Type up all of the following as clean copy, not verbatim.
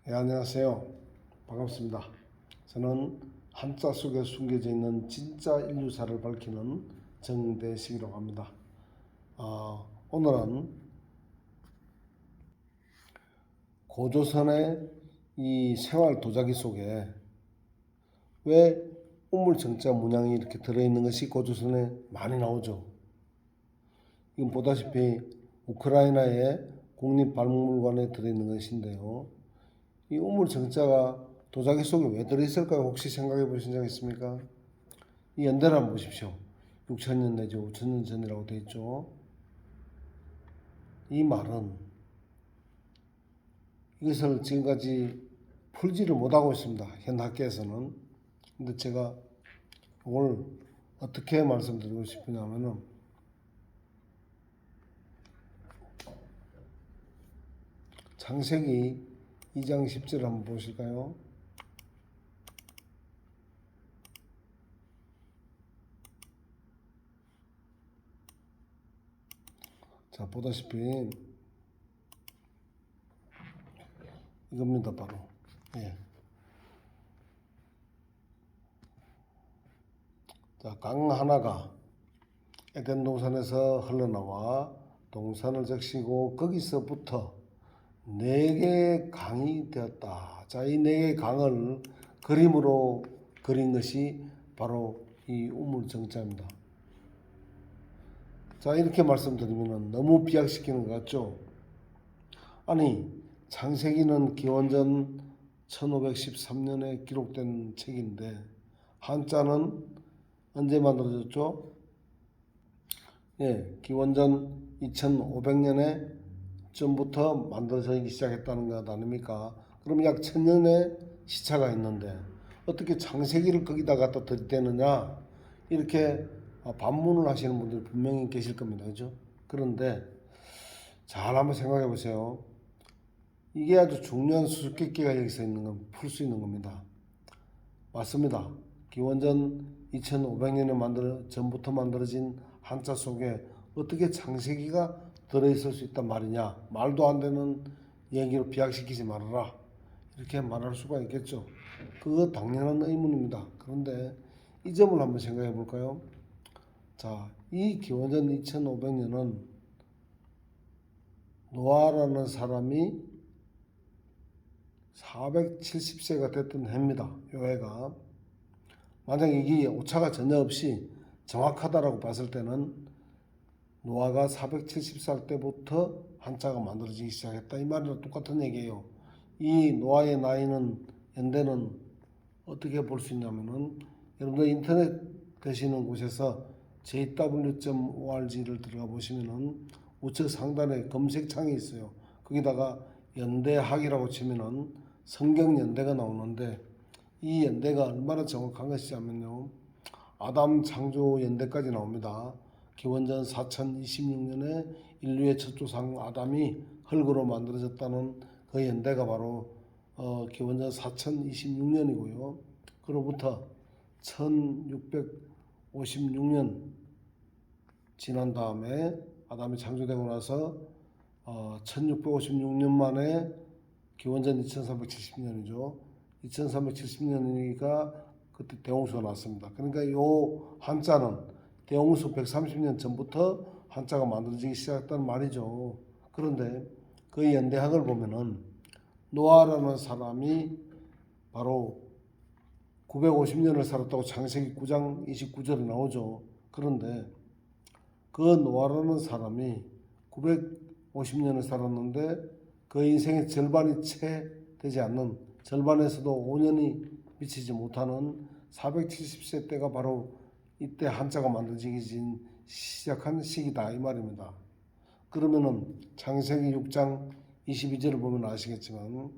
네, 안녕하세요. 반갑습니다. 저는 한자 속에 숨겨져 있는 진짜 인류사를 밝히는 정대식이라고 합니다. 오늘은 고조선의 이 생활 도자기 속에 왜 우물정자 문양이 이렇게 들어있는 것이 고조선에 많이 나오죠. 이건 보다시피 우크라이나의 국립박물관에 들어있는 것인데요. 이 우물정자가 도자기 속에 왜 들어있을까요? 혹시 생각해 보신 적 있습니까? 이 연대를 한번 보십시오. 6천년 내지 5천년 전이라고 되어 있죠. 이 말은 이것을 지금까지 풀지를 못하고 있습니다. 현 학계에서는. 근데 제가 오늘 어떻게 말씀드리고 싶으냐면은 창세기 2장 10절 한번 보실까요? 자, 보다시피 이겁니다, 바로. 예. 자, 강 하나가 에덴 동산에서 흘러나와 동산을 적시고 거기서부터 네 개의 강이 되었다. 자, 이 네 개의 강을 그림으로 그린 것이 바로 이 우물정자입니다. 자, 이렇게 말씀드리면 너무 비약시키는 것 같죠? 아니, 창세기는 기원전 1513년에 기록된 책인데 한자는 언제 만들어졌죠? 예, 기원전 2500년에 전부터 만들어지기 시작했다는 것 아닙니까? 그럼 약 1000년의 시차가 있는데 어떻게 창세기를 거기다 갖다 들이대느냐 이렇게 반문을 하시는 분들이 분명히 계실 겁니다. 그죠? 그런데 잘 한번 생각해 보세요. 이게 아주 중요한 수수께끼가 여기서 있는 건 풀 수 있는 겁니다. 맞습니다. 기원전 2500년에 전부터 만들어진 한자 속에 어떻게 창세기가 들어있을 수 있단 말이냐. 말도 안 되는 얘기로 비약시키지 말아라. 이렇게 말할 수가 있겠죠. 그거 당연한 의문입니다. 그런데 이 점을 한번 생각해 볼까요? 자, 이 기원전 2500년은 노아라는 사람이 470세가 됐던 해입니다. 요 해가. 만약 이게 오차가 전혀 없이 정확하다라고 봤을 때는 노아가 470살 때부터 한자가 만들어지기 시작했다. 이 말이랑 똑같은 얘기예요. 이 노아의 나이는 연대는 어떻게 볼 수 있냐면은 여러분들 인터넷 되시는 곳에서 jw.org를 들어가 보시면은 우측 상단에 검색창이 있어요. 거기다가 연대학이라고 치면은 성경 연대가 나오는데 이 연대가 얼마나 정확한 것이냐면요. 아담 창조 연대까지 나옵니다. 기원전 4026년에 인류의 첫 조상 아담이 흙으로 만들어졌다는 그 연대가 바로 기원전 4026년이고요. 그로부터 1656년 지난 다음에 아담이 창조되고 나서 1656년 만에 기원전 2370년이죠. 2370년이니까 그때 대홍수가 났습니다. 그러니까 이 한자는 대홍수 130년 전부터 한자가 만들어지기 시작했다는 말이죠. 그런데 그 연대학을 보면은 노아라는 사람이 바로 950년을 살았다고 창세기 9장 29절에 나오죠. 그런데 그 노아라는 사람이 950년을 살았는데 그 인생의 절반이 채 되지 않는, 절반에서도 5년이 미치지 못하는 470세 때가 바로 이때 한자가 만들어지기 시작한 시기다 이 말입니다. 그러면은 창세기 6장 22절을 보면 아시겠지만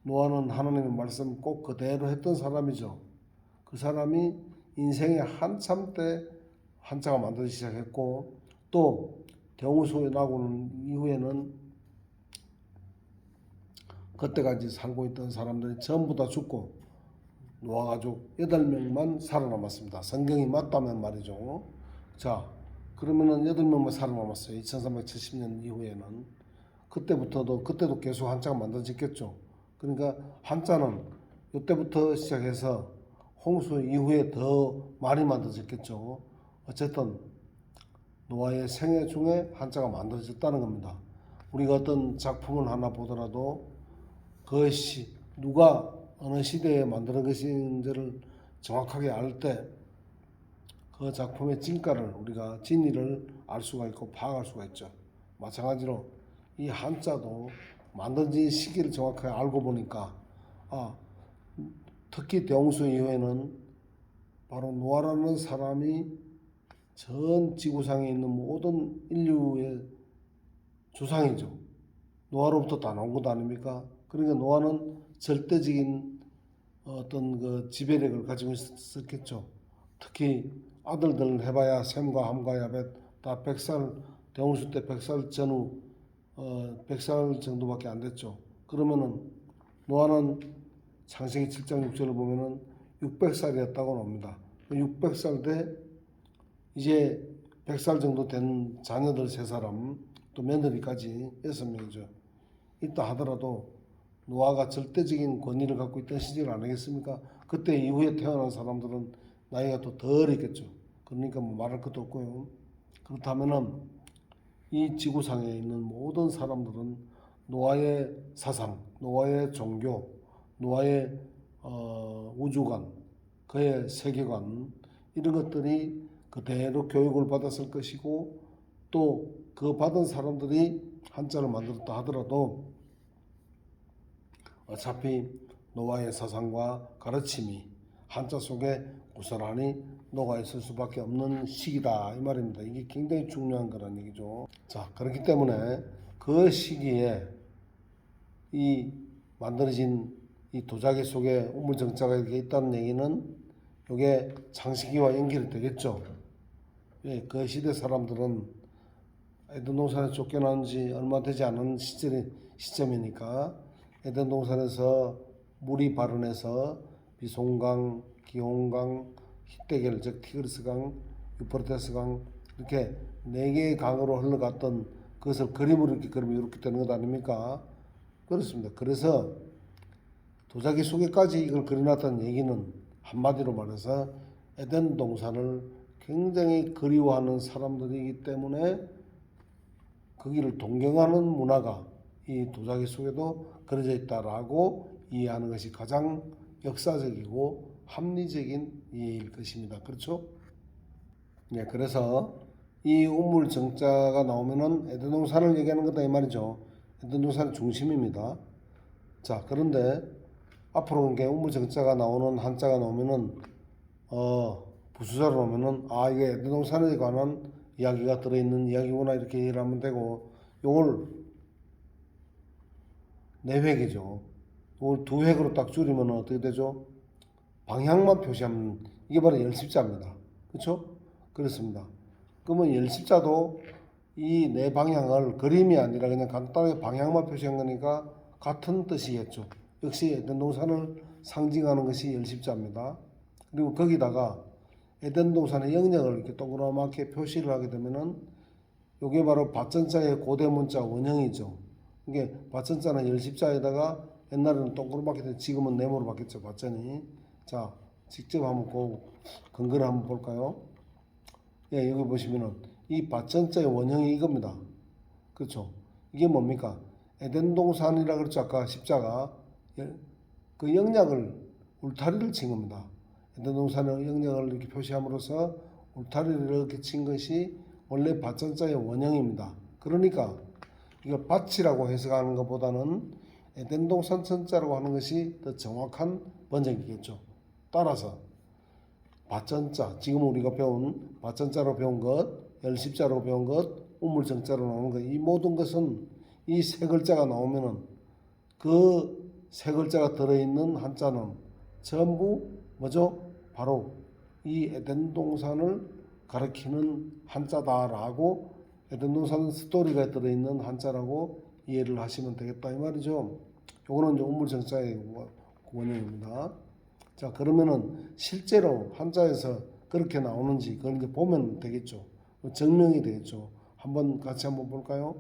노아는 하나님의 말씀 꼭 그대로 했던 사람이죠. 그 사람이 인생의 한참 때 한자가 만들어지기 시작했고 또 대홍수에 나고는 이후에는 그때까지 살고 있던 사람들이 전부 다 죽고 노아 가족 8명만 살아남았습니다. 성경이 맞다면 말이죠. 자, 그러면은 8명만 살아남았어요. 2370년 이후에는. 그때도 계속 한자가 만들어졌겠죠. 그러니까 한자는 이때부터 시작해서 홍수 이후에 더 많이 만들어졌겠죠. 어쨌든 노아의 생애 중에 한자가 만들어졌다는 겁니다. 우리가 어떤 작품을 하나 보더라도 그것이 누가 어느 시대에 만드는 것인지를 정확하게 알 때 그 작품의 진가를 우리가 진위를 알 수가 있고 파악할 수가 있죠. 마찬가지로 이 한자도 만든지 시기를 정확하게 알고 보니까 특히 대홍수 이후에는 바로 노아라는 사람이 전 지구상에 있는 모든 인류의 조상이죠. 노아로부터 다 나온 것 아닙니까? 그러니까 노아는 절대적인 어떤 그 지배력을 가지고 있었겠죠. 특히 아들들은 해봐야 셈과 함과 야벳 다 100살 대홍수 때 100살 전후 100살 정도밖에 안 됐죠. 그러면은 노아는 창세기 7장 6절을 보면은 600살이었다고 나옵니다. 600살 때 이제 100살 정도 된 자녀들 3사람 또 며느리까지 6명이죠. 있다 하더라도 노아가 절대적인 권위를 갖고 있던 시절 아니겠습니까? 그때 이후에 태어난 사람들은 나이가 또 덜 있겠죠. 그러니까 뭐 말할 것도 없고요. 그렇다면은 이 지구상에 있는 모든 사람들은 노아의 사상, 노아의 종교, 노아의 우주관, 그의 세계관 이런 것들이 그대로 교육을 받았을 것이고 또 그 받은 사람들이 한자를 만들었다 하더라도 어차피 노아의 사상과 가르침이 한자 속에 고스란히 녹아 있을 수밖에 없는 시기다 이 말입니다. 이게 굉장히 중요한 거란 얘기죠. 자, 그렇기 때문에 그 시기에 이 만들어진 이 도자기 속에 우물정자가 이렇게 있다는 얘기는 이게 창세기와 연결이 되겠죠. 예, 그 시대 사람들은 에덴 동산에 쫓겨난 지 얼마 되지 않은 시점이니까 에덴 동산에서 물이 발원해서 비송강, 기홍강, 히데겔 즉 티그리스강, 유프라테스강 이렇게 4개의 강으로 흘러갔던 그것을 그림으로 이렇게 그리면 이렇게 되는 것 아닙니까? 그렇습니다. 그래서 도자기 속에까지 이걸 그려놨다는 얘기는 한마디로 말해서 에덴 동산을 굉장히 그리워하는 사람들이기 때문에 거기를 동경하는 문화가 이 도자기 속에도 그려져 있다라고 이해하는 것이 가장 역사적이고 합리적인 이해일 것입니다. 그렇죠? 네, 그래서 이 우물 정자가 나오면은 에덴 동산을 얘기하는 거다 이 말이죠. 에덴 동산의 중심입니다. 자, 그런데 앞으로 이게 우물 정자가 나오는 한자가 나오면은 부수자로 나오면은 이게 에덴 동산에 관한 이야기가 들어있는 이야기구나 이렇게 이해를 하면 되고 요걸 4획이죠. 이걸 2획으로 딱 줄이면 어떻게 되죠? 방향만 표시하면 이게 바로 열십자입니다. 그렇죠? 그렇습니다. 그러면 열십자도 이 4방향을 그림이 아니라 그냥 간단하게 방향만 표시한 거니까 같은 뜻이겠죠. 역시 에덴 동산을 상징하는 것이 열십자입니다. 그리고 거기다가 에덴 동산의 영역을 이렇게 동그랗게 표시를 하게 되면은 이게 바로 밭전자의 고대 문자 원형이죠. 이게 밭전자는 열십자에다가 옛날에는 동그랗게 지금은 네모로 바뀌었죠. 밭전이. 자, 직접 한번 그 근거를 한번 볼까요? 예, 여기 보시면은 이 밭전자의 원형이 이겁니다. 그렇죠? 이게 뭡니까? 에덴 동산이라 그랬죠. 아까 십자가 그 영역을 울타리를 친 겁니다. 에덴 동산의 영역을 이렇게 표시함으로써 울타리를 이렇게 친 것이 원래 밭전자의 원형입니다. 그러니까 이걸 밭이라고 해석하는 것보다는 에덴 동산 전자라고 하는 것이 더 정확한 번역이겠죠. 따라서 밭전자, 지금 우리가 배운 밭전자로 배운 것, 열십자로 배운 것, 우물정자로 나오는 것, 이 모든 것은 이 3글자가 나오면은 그 3글자가 들어있는 한자는 전부 뭐죠? 바로 이 에덴 동산을 가리키는 한자다라고 에덴 동산 스토리가 들어있는 한자라고 이해를 하시면 되겠다 이 말이죠. 요거는 이제 우물정자의 원형입니다. 자, 그러면은 실제로 한자에서 그렇게 나오는지 그걸 이제 보면 되겠죠. 증명이 되겠죠. 같이 볼까요?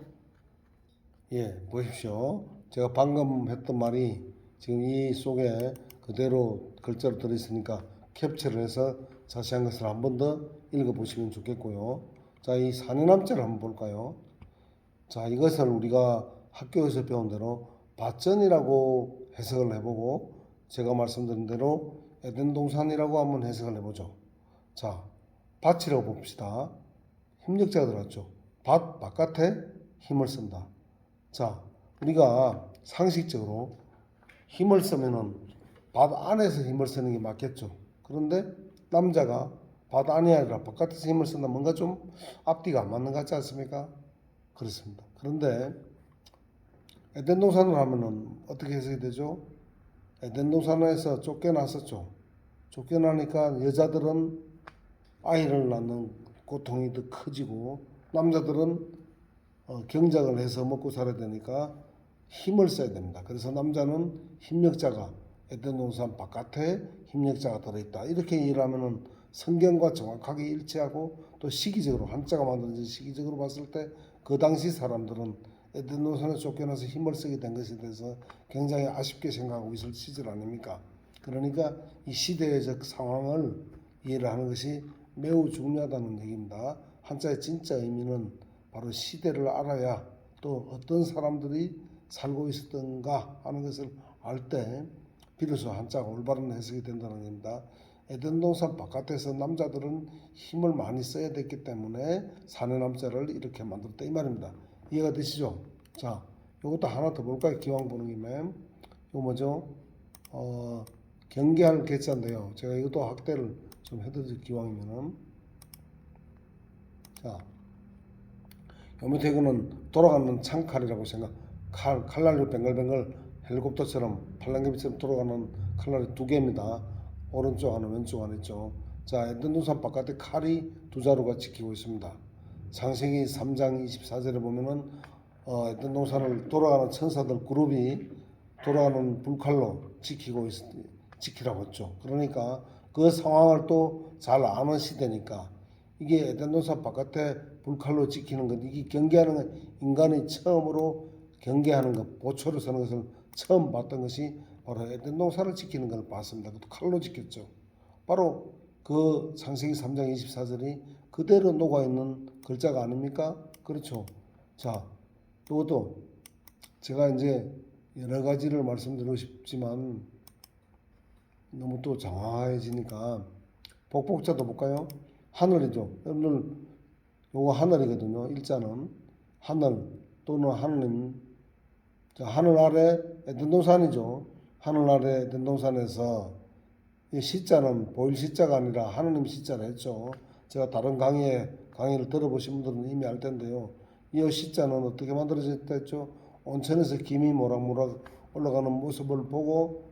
예, 보십시오. 제가 방금 했던 말이 지금 이 속에 그대로 글자로 들어있으니까 캡처를 해서 자세한 것을 한 번 더 읽어보시면 좋겠고요. 자, 이 사내남자를 한번 볼까요? 자, 이것을 우리가 학교에서 배운 대로 밭전이라고 해석을 해보고 제가 말씀드린 대로 에덴 동산이라고 한번 해석을 해보죠. 자, 밭이라고 봅시다. 힘력자가 들어갔죠. 밭 바깥에 힘을 쓴다. 자, 우리가 상식적으로 힘을 쓰면은 밭 안에서 힘을 쓰는 게 맞겠죠. 그런데 남자가 밭 안이 아니라 바깥에서 힘을 쓴다. 뭔가 좀 앞뒤가 안 맞는 것 같지 않습니까? 그렇습니다. 그런데 에덴 동산을 하면은 어떻게 해석이 되죠? 에덴 동산에서 쫓겨났었죠. 쫓겨나니까 여자들은 아이를 낳는 고통이 더 커지고 남자들은 경작을 해서 먹고 살아야 되니까 힘을 써야 됩니다. 그래서 남자는 힘력자가 에덴 동산 바깥에 힘력자가 들어있다. 이렇게 이해하면은 성경과 정확하게 일치하고 또 시기적으로 한자가 만들어진 시기적으로 봤을 때 그 당시 사람들은 에덴 동산에 쫓겨나서 힘을 쓰게 된 것에 대해서 굉장히 아쉽게 생각하고 있을 시절 아닙니까? 그러니까 이 시대적 상황을 이해를 하는 것이 매우 중요하다는 얘기입니다. 한자의 진짜 의미는 바로 시대를 알아야 또 어떤 사람들이 살고 있었던가 하는 것을 알 때 비로소 한자가 올바른 해석이 된다는 겁니다. 에덴 동산 바깥에서 남자들은 힘을 많이 써야 됐기 때문에 사내남자를 이렇게 만들었다 이 말입니다. 이해가 되시죠? 자, 이것도 하나 더 볼까요? 기왕 보는 김에 이거 뭐죠? 경계할 개자인데요. 제가 이것도 확대를 좀 해드릴 기왕이면은 자, 요 밑에 이거는 돌아가는 창칼이라고 생각. 칼날로 뱅글뱅글 헬리콥터처럼 팔랑개비처럼 돌아가는 칼날이 두 개입니다. 오른쪽 하나 왼쪽 하나 있죠. 자, 에덴 동산 바깥에 칼이 두 자루가 지키고 있습니다. 창세기 3장 24절에 보면은 에덴 동산을 돌아가는 천사들 그룹이 돌아가는 불칼로 지키라고 했죠. 그러니까 그 상황을 또 잘 아는 시대니까 이게 에덴 동산 바깥에 불칼로 지키는 것, 이게 경계하는 것, 인간이 처음으로 경계하는 것, 보초를 서는 것을 처음 봤던 것이 바로 에덴 동산을 지키는 걸 봤습니다. 그것도 칼로 지켰죠. 바로 그 창세기 3장 24절이 그대로 녹아있는 글자가 아닙니까? 그렇죠. 자, 이것도 제가 이제 여러 가지를 말씀드리고 싶지만 너무 또 장황해지니까 복복자도 볼까요? 하늘이죠. 여러분들 요거 하늘이거든요. 일자는 하늘 또는 하느님. 자, 하늘 아래 에덴 동산이죠. 하늘 아래 에덴 동산에서 이 시자는 보일 시자가 아니라 하느님 시자를 했죠. 제가 다른 강의를 들어보신 분들은 이미 알 텐데요. 이 시자는 어떻게 만들어졌다 했죠? 온천에서 김이 모락모락 올라가는 모습을 보고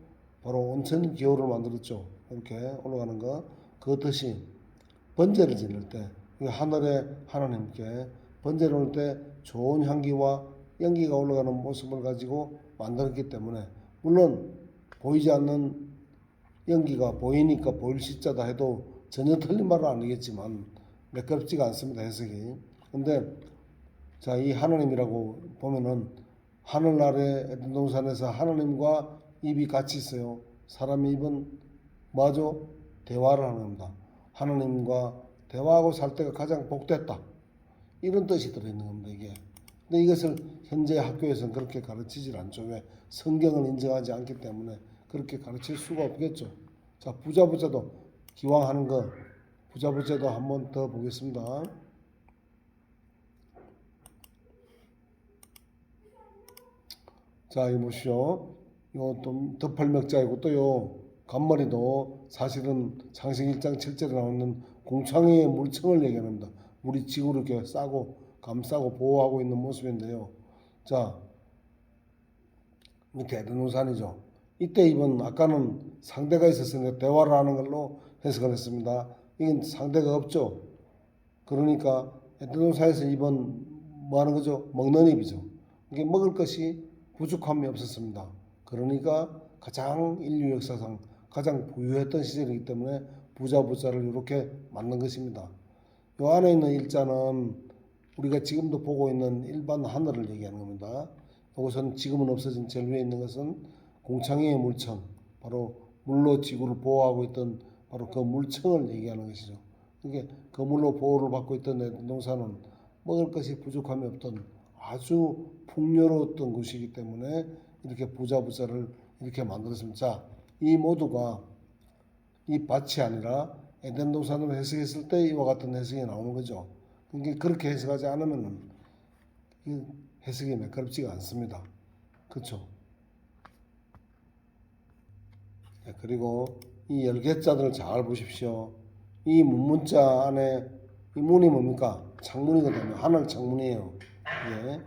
바로 온천 기호를 만들었죠. 이렇게 올라가는 거. 그것이 번제를 지낼 때 하늘의 하나님께 번제를 올 때 좋은 향기와 연기가 올라가는 모습을 가지고 만들었기 때문에 물론 보이지 않는 연기가 보이니까 보일 시자다 해도 전혀 틀린 말은 아니겠지만 매끄럽지가 않습니다. 해석이. 근데 자, 이 하나님이라고 보면은 하늘 아래 에덴 동산에서 하나님과 입이 같이 있어요. 사람의 입은 뭐죠? 대화를 하는 겁니다. 하나님과 대화하고 살 때가 가장 복됐다. 이런 뜻이 들어있는 겁니다. 이게. 근데 이것을 현재 학교에서는 그렇게 가르치질 않죠. 왜? 성경을 인정하지 않기 때문에 그렇게 가르칠 수가 없겠죠. 자, 부자도 기왕 하는 거 부자도 한 번 더 보겠습니다. 자, 이거 보시오. 요 또 덧팔명자이고 또요 간머리도 사실은 창세기 1장 7절에 나오는 공창의 물청을 얘기합니다. 물이 지구를 이렇게 싸고 감싸고 보호하고 있는 모습인데요. 자, 밑에 에덴 동산이죠. 이때 이번 아까는 상대가 있었으니까 대화를 하는 걸로 해석을 했습니다. 이건 상대가 없죠. 그러니까 에덴 동산에서 이번 뭐 하는 거죠? 먹는 입이죠. 이게 먹을 것이 부족함이 없었습니다. 그러니까 가장 인류 역사상 가장 부유했던 시절이기 때문에 부자를 이렇게 만든 것입니다. 이 안에 있는 일자는 우리가 지금도 보고 있는 일반 하늘을 얘기하는 겁니다. 이것은 지금은 없어진 제일 위에 있는 것은 공창의 물청, 바로 물로 지구를 보호하고 있던 바로 그 물청을 얘기하는 것이죠. 이게 그 물로 보호를 받고 있던 에덴 동산은 먹을 것이 부족함이 없던 아주 풍요로웠던 곳이기 때문에 이렇게 부자를 이렇게 만들었습니다. 자, 이 모두가 이 밭이 아니라 에덴 동산으로 해석했을 때 이와 같은 해석이 나오는 거죠. 그러니까 그렇게 해석하지 않으면 해석이 매끄럽지가 않습니다. 그렇죠? 그리고 이 열개자들을 잘 보십시오. 이 문문자 안에 이 문이 뭡니까? 창문이거든요. 하늘 창문이에요. 예.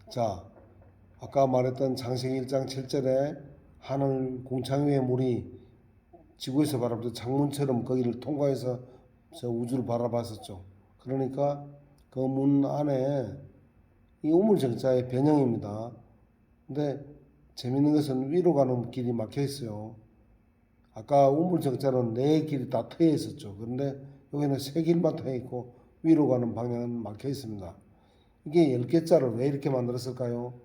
자, 아까 말했던 창세기 1장 7절에 하늘 공창 위의 물이 지구에서 바라보던 창문처럼 거기를 통과해서 저 우주를 바라봤었죠. 그러니까 그 문 안에 이 우물정자의 변형입니다. 근데 재밌는 것은 위로 가는 길이 막혀 있어요. 아까 우물정자는 네 길이 다 트여 있었죠. 그런데 여기는 세 길만 트여 있고 위로 가는 방향은 막혀 있습니다. 이게 10개짜를 왜 이렇게 만들었을까요?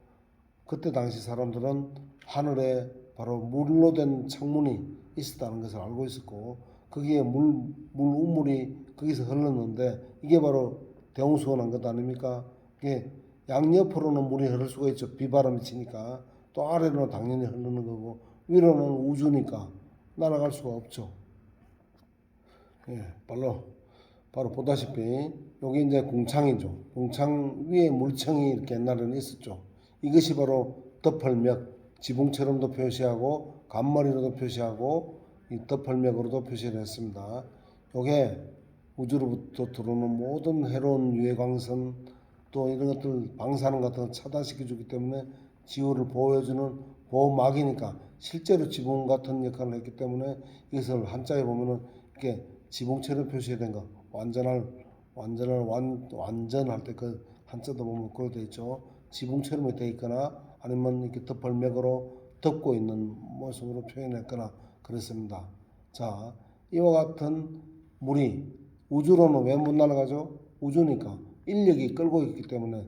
그때 당시 사람들은 하늘에 바로 물로 된 창문이 있었다는 것을 알고 있었고 거기에 우물이 거기서 흘렀는데 이게 바로 대홍수가 난 것 아닙니까? 이게 양옆으로는 물이 흐를 수가 있죠. 비바람이 치니까. 또 아래로는 당연히 흐르는 거고 위로는 우주니까 날아갈 수가 없죠. 예, 바로 보다시피 여기 이제 공창이죠. 공창 위에 물청이 이렇게 옛날에는 있었죠. 이것이 바로 덮을맥, 지붕처럼도 표시하고 간머리로도 표시하고 이 덮을맥으로도 표시를 했습니다. 이게 우주로부터 들어오는 모든 해로운 유해광선 또 이런 것들 방사능 같은 거 차단시켜 주기 때문에 지구를 보호해주는 보호막이니까 실제로 지붕 같은 역할을 했기 때문에 이것을 한자에 보면은 이렇게 지붕처럼 표시된 거 완전할 때 그 한자도 보면 그렇게 돼 있죠. 지붕처럼 돼 있거나 아니면 이렇게 덮을맥으로 덮고 있는 모습으로 표현했거나 그렇습니다. 자, 이와 같은 물이 우주로는 왜 못 날아가죠? 우주니까 인력이 끌고 있기 때문에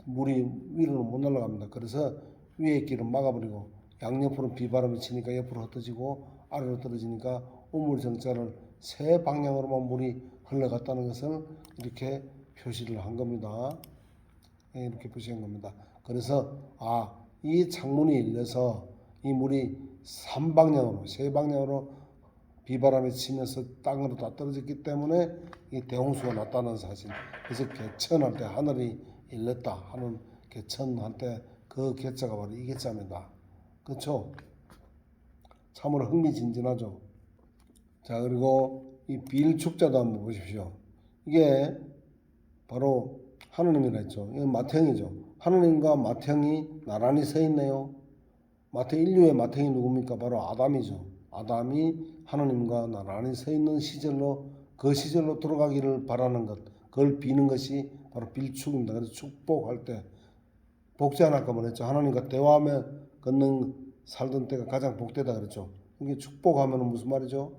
물이 위로는 못 날아갑니다. 그래서 위에 길은 막아버리고 양옆으로 비바람이 치니까 옆으로 흩어지고 아래로 떨어지니까 우물정자를 세 방향으로만 물이 흘러갔다는 것을 이렇게 표시를 한 겁니다. 이렇게 표시한 겁니다. 그래서 이 창문이 열려서 이 물이 세 방향으로 비바람이 치면서 땅으로 다 떨어졌기 때문에 이 대홍수가 났다는 사실. 그래서 개천할 때 하늘이 열렸다 하는 개천할 때 그 개자가 바로 이 개자입니다. 그렇죠? 참으로 흥미진진하죠. 자, 그리고 이 빌축자도 한번 보십시오. 이게 바로 하느님이라 했죠. 이건 맏형이죠. 하느님과 맏형이 나란히 서 있네요. 인류의 맏형이 누굽니까? 바로 아담이죠. 아담이 하느님과 나란히 서 있는 시절로 그 시절로 돌아가기를 바라는 것, 그걸 비는 것이 바로 빌축입니다. 그래서 축복할 때 복제한 아까 말했죠. 하나님과 대화하며 살던 때가 가장 복되다 그랬죠. 이게 축복하면 무슨 말이죠?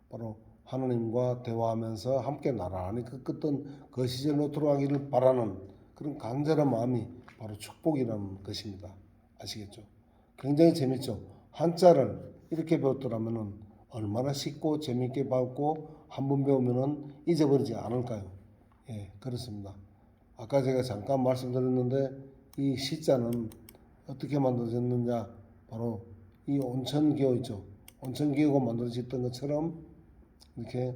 바로 하나님과 대화하면서 함께 나란히 끄끄던 그 시절로 돌아가기를 바라는 그런 간절한 마음이 바로 축복이라는 것입니다. 아시겠죠? 굉장히 재밌죠. 한자를 이렇게 배웠더라면 얼마나 쉽고 재밌게 배웠고 한 번 배우면 잊어버리지 않을까요? 예, 그렇습니다. 아까 제가 잠깐 말씀드렸는데 이 시자는 어떻게 만들어졌느냐, 바로 이 온천기호 있죠. 온천기호가 만들어졌던 것처럼 이렇게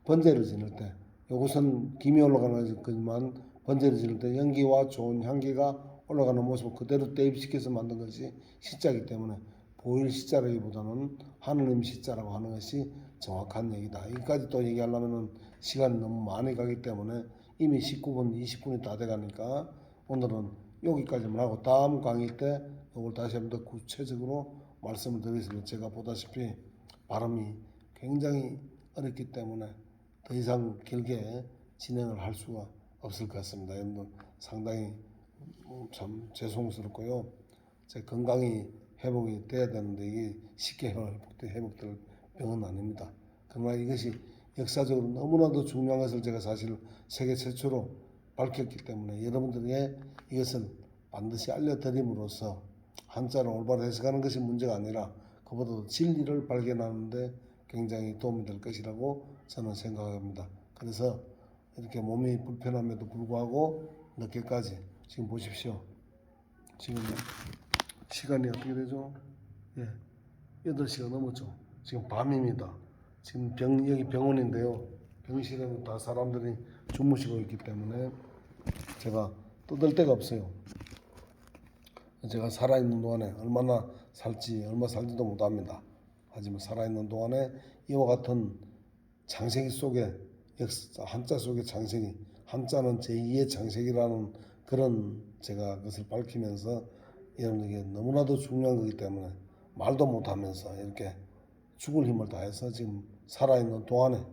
번제를 지낼 때, 이것은 김이 올라가는 거지만 번제를 지낼 때 연기와 좋은 향기가 올라가는 모습을 그대로 대입시켜서 만든 것이 시자이기 때문에 보일 시자라기보다는 하느님 시자라고 하는 것이 정확한 얘기다. 여기까지 또 얘기하려면 시간이 너무 많이 가기 때문에 이미 19분, 20분이 다 돼가니까 오늘은 여기까지만 하고 다음 강의 때 이걸 다시 한번 더 구체적으로 말씀을 드리겠습니다. 제가 보다시피 발음이 굉장히 어렵기 때문에 더 이상 길게 진행을 할 수가 없을 것 같습니다. 여러분 상당히 참 죄송스럽고요. 제 건강이 회복이 돼야 되는데 이게 쉽게 회복될 병은 아닙니다. 그러나 이것이 역사적으로 너무나도 중요한 것을 제가 사실 세계 최초로 밝혔기 때문에 여러분들에게 이것을 반드시 알려드림으로써 한자를 올바로 해석하는 것이 문제가 아니라 그보다도 진리를 발견하는데 굉장히 도움이 될 것이라고 저는 생각합니다. 그래서 이렇게 몸이 불편함에도 불구하고 늦게까지 지금 보십시오. 지금 시간이 어떻게 되죠? 예, 8시가 넘었죠. 지금 밤입니다. 지금 여기 병원인데요. 병실에는 다 사람들이 주무시고 있기 때문에 제가 떠들 데가 없어요. 제가 살아있는 동안에 얼마나 살지 얼마 살지도 못합니다. 하지만 살아있는 동안에 이와 같은 창세기 속에 한자 속의 창세기, 한자는 제2의 창세기라는 그런 제가 그것을 밝히면서 여러분에게 너무나도 중요한 거기 때문에 말도 못하면서 이렇게 죽을 힘을 다해서 지금 살아있는 동안에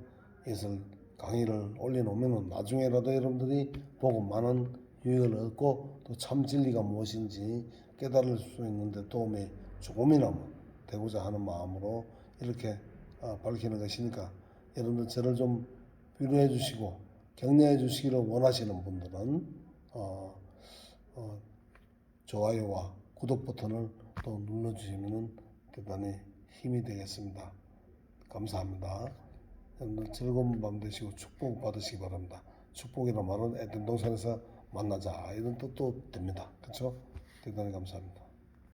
이것을 강의를 올려놓으면 나중에라도 여러분들이 보고 많은 유익을 얻고 또 참 진리가 무엇인지 깨달을 수 있는데 도움이 조금이나마 되고자 하는 마음으로 이렇게 밝히는 것이니까 여러분들 저를 좀 위로해 주시고 격려해 주시기를 원하시는 분들은 좋아요와 구독 버튼을 또 눌러주시면 대단히 힘이 되겠습니다. 감사합니다. 여러분들 즐거운 밤 되시고 축복 받으시기 바랍니다. 축복이란 말은 에덴 동산에서 만나자 이런 뜻도 됩니다. 그렇죠? 대단히 감사합니다.